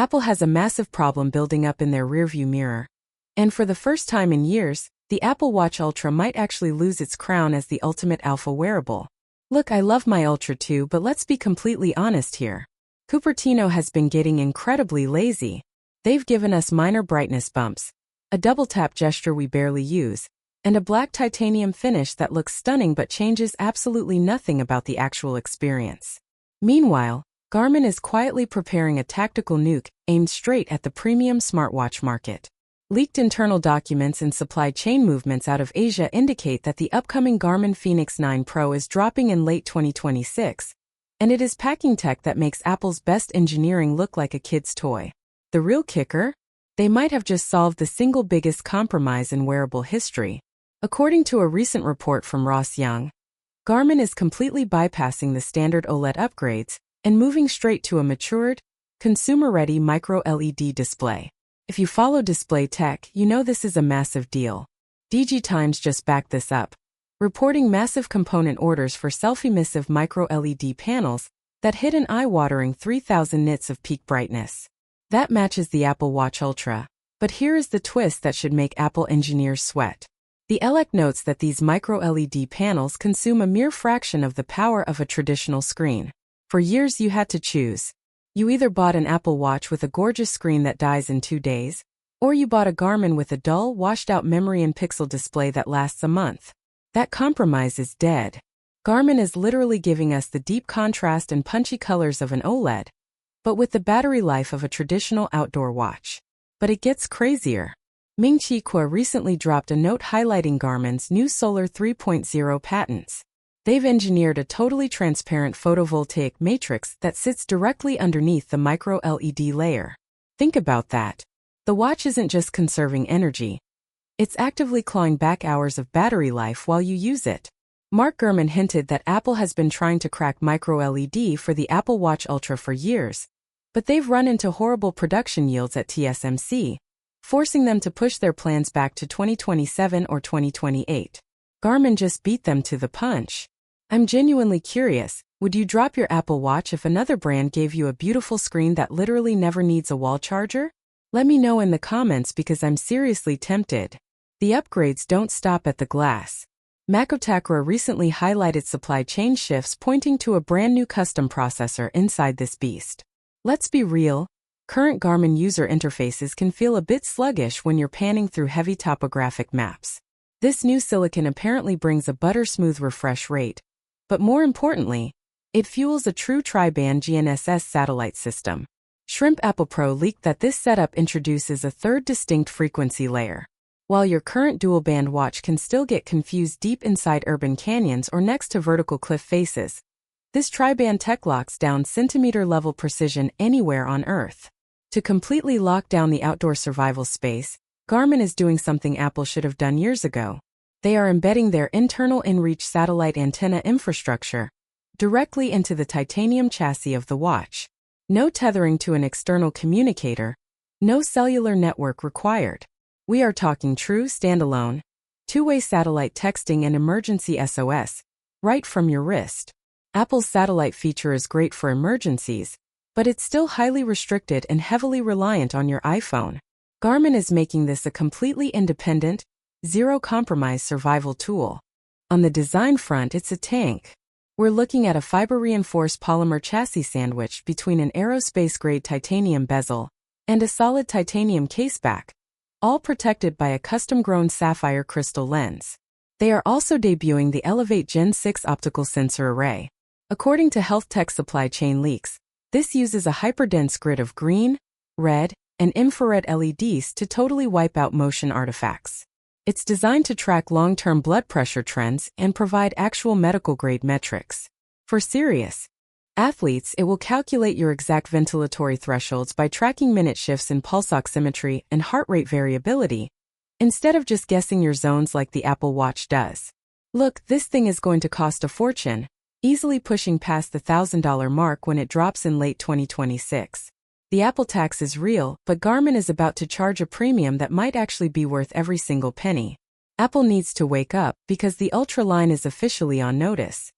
Apple has a massive problem building up in their rearview mirror. And for the first time in years, the Apple Watch Ultra might actually lose its crown as the ultimate alpha wearable. Look, I love my Ultra too, but let's be completely honest here. Cupertino has been getting incredibly lazy. They've given us minor brightness bumps, a double tap gesture we barely use, and a black titanium finish that looks stunning but changes absolutely nothing about the actual experience. Meanwhile, Garmin is quietly preparing a tactical nuke aimed straight at the premium smartwatch market. Leaked internal documents and supply chain movements out of Asia indicate that the upcoming Garmin Fenix 9 Pro is dropping in late 2026, and it is packing tech that makes Apple's best engineering look like a kid's toy. The real kicker? They might have just solved the single biggest compromise in wearable history. According to a recent report from Ross Young, Garmin is completely bypassing the standard OLED upgrades and moving straight to a matured, consumer-ready micro-LED display. If you follow display tech, you know this is a massive deal. DG Times just backed this up, reporting massive component orders for selfie-emissive micro-LED panels that hit an eye-watering 3,000 nits of peak brightness. That matches the Apple Watch Ultra, but here is the twist that should make Apple engineers sweat. The ELEC notes that these micro-LED panels consume a mere fraction of the power of a traditional screen. For years you had to choose. You either bought an Apple Watch with a gorgeous screen that dies in 2 days, or you bought a Garmin with a dull, washed-out memory and pixel display that lasts a month. That compromise is dead. Garmin is literally giving us the deep contrast and punchy colors of an OLED, but with the battery life of a traditional outdoor watch. But it gets crazier. Ming-Chi Kuo recently dropped a note highlighting Garmin's new Solar 3.0 patents. They've engineered a totally transparent photovoltaic matrix that sits directly underneath the micro-LED layer. Think about that. The watch isn't just conserving energy. It's actively clawing back hours of battery life while you use it. Mark Gurman hinted that Apple has been trying to crack micro-LED for the Apple Watch Ultra for years, but they've run into horrible production yields at TSMC, forcing them to push their plans back to 2027 or 2028. Garmin just beat them to the punch. I'm genuinely curious, would you drop your Apple Watch if another brand gave you a beautiful screen that literally never needs a wall charger? Let me know in the comments because I'm seriously tempted. The upgrades don't stop at the glass. Makotakura recently highlighted supply chain shifts pointing to a brand new custom processor inside this beast. Let's be real, current Garmin user interfaces can feel a bit sluggish when you're panning through heavy topographic maps. This new silicon apparently brings a butter-smooth refresh rate, but more importantly, it fuels a true tri-band GNSS satellite system. Shrimp Apple Pro leaked that this setup introduces a third distinct frequency layer. While your current dual-band watch can still get confused deep inside urban canyons or next to vertical cliff faces, this tri-band tech locks down centimeter-level precision anywhere on Earth. To completely lock down the outdoor survival space, Garmin is doing something Apple should have done years ago. They are embedding their internal inReach satellite antenna infrastructure directly into the titanium chassis of the watch. No tethering to an external communicator, no cellular network required. We are talking true standalone, two-way satellite texting and emergency SOS, right from your wrist. Apple's satellite feature is great for emergencies, but it's still highly restricted and heavily reliant on your iPhone. Garmin is making this a completely independent, zero-compromise survival tool. On the design front, it's a tank. We're looking at a fiber-reinforced polymer chassis sandwich between an aerospace-grade titanium bezel and a solid titanium caseback, all protected by a custom-grown sapphire crystal lens. They are also debuting the Elevate Gen 6 optical sensor array. According to health tech supply chain leaks, this uses a hyperdense grid of green, red, and infrared LEDs to totally wipe out motion artifacts. It's designed to track long-term blood pressure trends and provide actual medical-grade metrics. For serious athletes, it will calculate your exact ventilatory thresholds by tracking minute shifts in pulse oximetry and heart rate variability, instead of just guessing your zones like the Apple Watch does. Look, this thing is going to cost a fortune, easily pushing past the $1,000 mark when it drops in late 2026. The Apple tax is real, but Garmin is about to charge a premium that might actually be worth every single penny. Apple needs to wake up because the Ultra line is officially on notice.